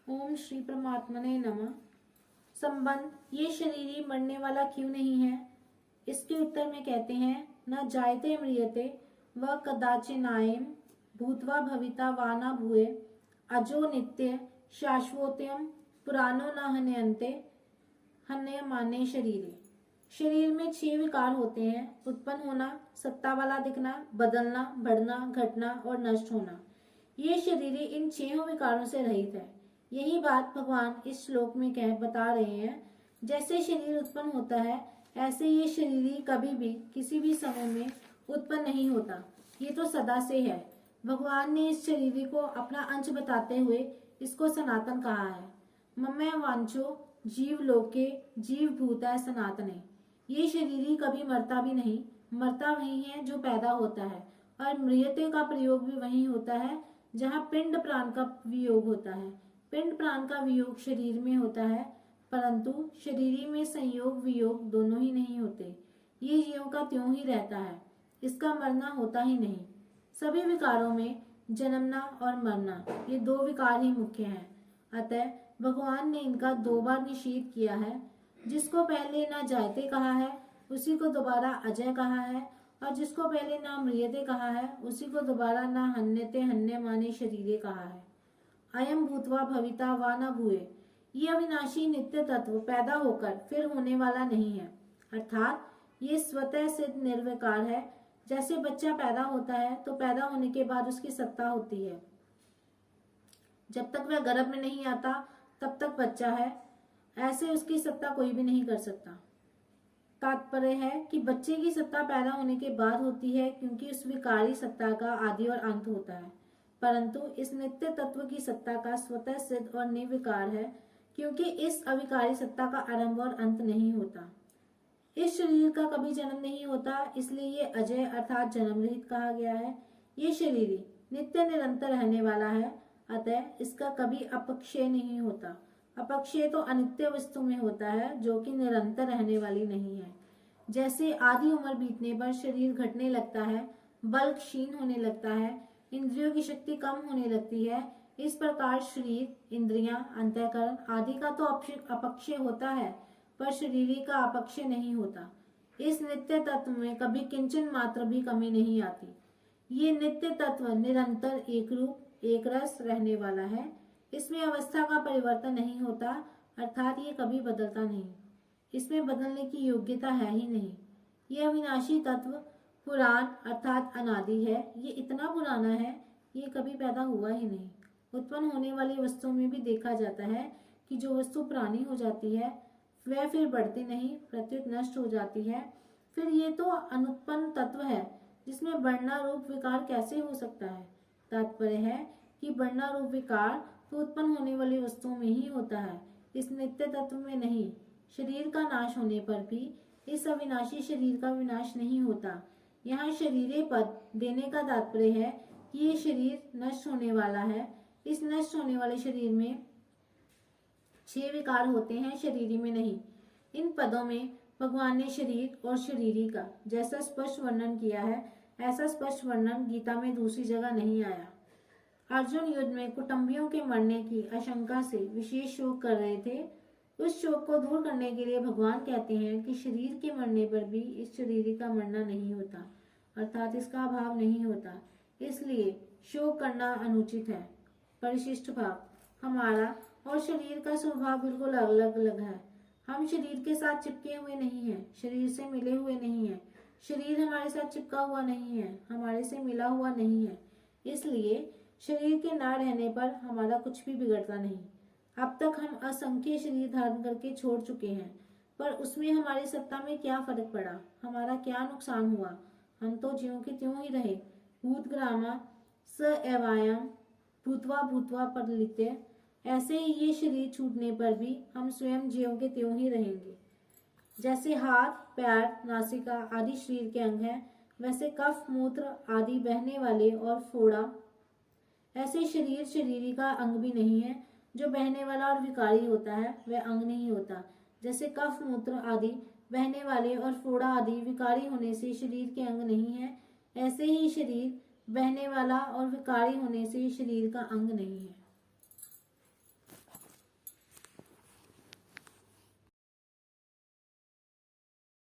ओम श्री परमात्मने नमः। संबंध, ये शरीर मरने वाला क्यों नहीं है? इसके उत्तर में कहते हैं, न जायते म्रियते व कदाचिनायम भूतवा भविता वा न भूये अजो नित्य शाश्वतयम पुरानो न हन्यन्ते हन्यमाने शरीरे। शरीर में 6 विकार होते हैं: उत्पन्न होना, सत्ता वाला दिखना, बदलना, बढ़ना, घटना और नष्ट होना। ये शरीर इन 6 विकारों से रहित है। यही बात भगवान इस श्लोक में बता रहे हैं। जैसे शरीर उत्पन्न होता है, ऐसे ये शरीर कभी भी किसी भी समय में उत्पन्न नहीं होता। ये तो सदा से है। भगवान ने इस शरीर को अपना अंश बताते हुए इसको सनातन कहा है। मम्मय वांचो जीव लोके जीव भूता सनातने। ये शरीर कभी मरता भी नहीं। मरता वही है जो पैदा होता है, और म्रियते का प्रयोग भी वही होता है जहाँ पिंड प्राण का वियोग होता है। पिंड प्राण का वियोग शरीर में होता है, परंतु शरीर में संयोग वियोग दोनों ही नहीं होते। ये ज्यों का त्यों ही रहता है, इसका मरना होता ही नहीं। सभी विकारों में जन्मना और मरना, ये 2 विकार ही मुख्य हैं। अतः भगवान ने इनका 2 बार निषेध किया है। जिसको पहले न जायते कहा है, उसी को दोबारा अजय कहा है, और जिसको पहले न म्रियते कहा है, उसी को दोबारा न हन्यते हन्यमाने शरीरे कहा है। अयम भूतवा भविता वा न भूये। ये अविनाशी नित्य तत्व पैदा होकर फिर होने वाला नहीं है, अर्थात ये स्वतः सिद्ध निर्विकार है। जैसे बच्चा पैदा होता है तो पैदा होने के बाद उसकी सत्ता होती है। जब तक वह गर्भ में नहीं आता तब तक बच्चा है, ऐसे उसकी सत्ता कोई भी नहीं कर सकता। तात्पर्य है कि बच्चे की सत्ता पैदा होने के बाद होती है, क्योंकि उस विकारी सत्ता का आदि और अंत होता है। परंतु इस नित्य तत्व की सत्ता का स्वतः सिद्ध और निर्विकार है, क्योंकि इस अविकारी सत्ता का आरंभ और अंत नहीं होता। इस शरीर का कभी जन्म नहीं होता, इसलिए ये अजय अर्थात जन्म रहित कहा गया है। ये शरीर नित्य निरंतर रहने वाला है, अतः इसका कभी अपक्षय नहीं होता। अपक्षय तो अनित्य वस्तु में होता है, जो कि निरंतर रहने वाली नहीं है। जैसे आधी उम्र बीतने पर शरीर घटने लगता है, बल क्षीण होने लगता है, इंद्रियों की शक्ति कम होने लगती है, इस प्रकार शरीर, इंद्रियां, अंतःकरण आदि का तो अपक्षय होता है, पर शरीर का अपक्षय नहीं होता। इस नित्य तत्व में कभी किंचन मात्र भी कमी नहीं आती। ये नित्य तत्व निरंतर एक रूप एक रस रहने वाला है। इसमें अवस्था का परिवर्तन नहीं होता, अर्थात ये कभी बदलता नहीं। इसमें बदलने की योग्यता है ही नहीं। ये अविनाशी तत्व पुराण अर्थात अनादि है। ये इतना पुराना है, ये कभी पैदा हुआ ही नहीं। उत्पन्न होने वाली वस्तुओं में भी देखा जाता है कि जो वस्तु पुरानी हो जाती है वह फिर बढ़ती नहीं, प्रत्युत नष्ट हो जाती है। फिर ये तो अनुत्पन्न तत्व है, जिसमें बढ़ना रूप विकार कैसे हो सकता है? तात्पर्य है कि बढ़ना रूप विकार तो उत्पन्न होने वाली वस्तुओं में ही होता है, इस नित्य तत्व में नहीं। शरीर का नाश होने पर भी इस अविनाशी शरीर का विनाश नहीं होता। यहाँ शरीरे पद देने का तात्पर्य है कि ये शरीर नष्ट होने वाला है। इस नष्ट होने वाले शरीर में 6 विकार होते हैं, शरीर में नहीं। इन पदों में भगवान ने शरीर और शरीरी का जैसा स्पष्ट वर्णन किया है, ऐसा स्पष्ट वर्णन गीता में दूसरी जगह नहीं आया। अर्जुन युद्ध में कुटुंबियों के मरने की आशंका से विशेष शोक कर रहे थे। उस शोक को दूर करने के लिए भगवान कहते हैं कि शरीर के मरने पर भी इस शरीर का मरना नहीं होता, अर्थात इसका अभाव नहीं होता। इसलिए शोक करना अनुचित है। परिशिष्ट भाव, हमारा और शरीर का स्वभाव बिल्कुल अलग अलग है। हम शरीर के साथ चिपके हुए नहीं हैं, शरीर से मिले हुए नहीं हैं। शरीर हमारे साथ चिपका हुआ नहीं है, हमारे से मिला हुआ नहीं है। इसलिए शरीर के ना रहने पर हमारा कुछ भी बिगड़ता नहीं। अब तक हम असंख्य शरीर धारण करके छोड़ चुके हैं, पर उसमें हमारी सत्ता में क्या फर्क पड़ा? हमारा क्या नुकसान हुआ? हम तो ज्यों के त्यों ही रहे। भूतग्रामा स एवायाम भूतवा भूतवा परलित्य। ऐसे ही ये शरीर छूटने पर भी हम स्वयं ज्यों के त्यों ही रहेंगे। जैसे हाथ, पैर, नासिका आदि शरीर के अंग हैं, वैसे कफ, मूत्र आदि बहने वाले और फोड़ा ऐसे शरीर शरीरी का अंग भी नहीं है। जो बहने वाला और विकारी होता है वह अंग नहीं होता। जैसे कफ, मूत्र आदि बहने वाले और फोड़ा आदि विकारी होने से शरीर के अंग नहीं है, ऐसे ही शरीर बहने वाला और विकारी होने से शरीर का अंग नहीं है।